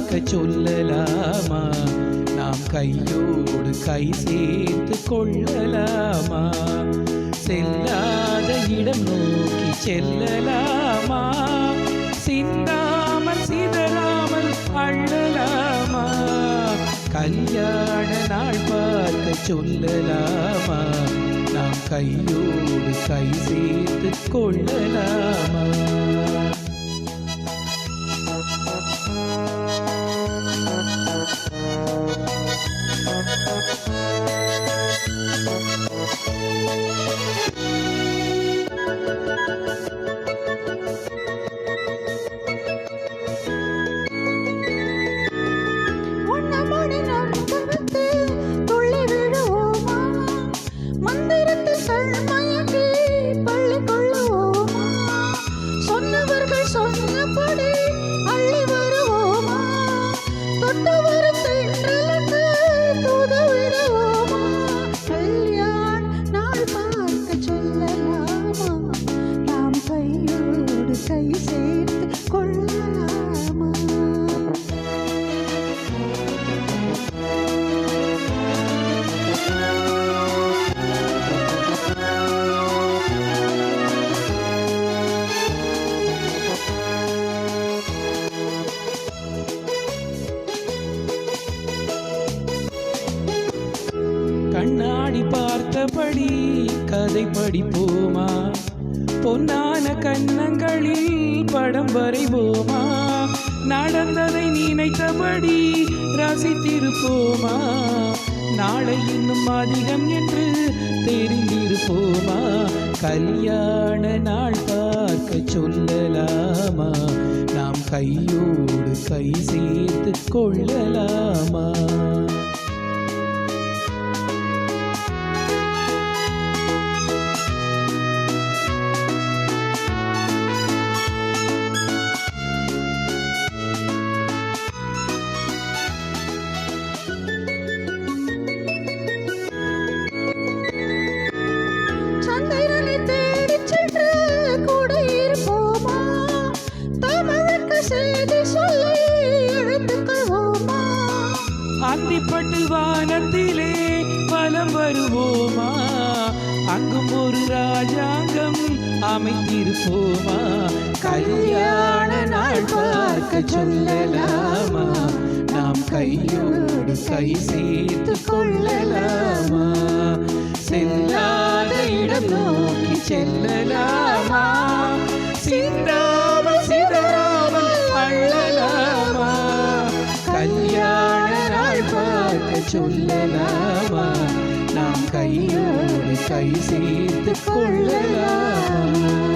பார்க்க சொல்லலாமா? நாம் கையோடு கை சேர்த்து கொள்ளலாமா? செல்லாத இடம் நோக்கி செல்லலாமா? சிந்தாமல் சிதறாமல் அள்ளலாமா? கல்யாண நாள் பார்க்க சொல்லலாமா? நாம் கையோடு கை சேர்த்து கொள்ளலாமா? கை சேர்த்து கொள்ளலாமா? கண்ணாடி பார்த்தபடி கதை படிப்போமா? பொன்னான கன்னங்களில் படம் வரைவோமா? நடந்ததை நினைத்தபடி ரசித்திருப்போமா? நாளை இன்னும் அதிகம் என்று தெரிந்திருப்போமா? கல்யாண நாள் பார்க்க சொல்லலாமா? நாம் கையோடு கை சேர்த்து கொள்ளலாமா? அந்திப்பட்டு வானத்திலே வலம் வருவோமா? அங்கும் ஒரு ராஜாங்கம் அமைத்திருப்போமா? கல்யாண நாள் பார்க்க சொல்லலாமா? நாம் கையோடு கை சேர்த்து கொள்ளலாமா? செல்லாத இடம் நோக்கி செல்லலாமா? சிந்தாமல் சிதறாமல் அள்ளலாமா? கல்யாண நாள் பார்க்க சொல்லலாமா? நாம் கையோடு கை சேர்த்து கொள்ளலாமா?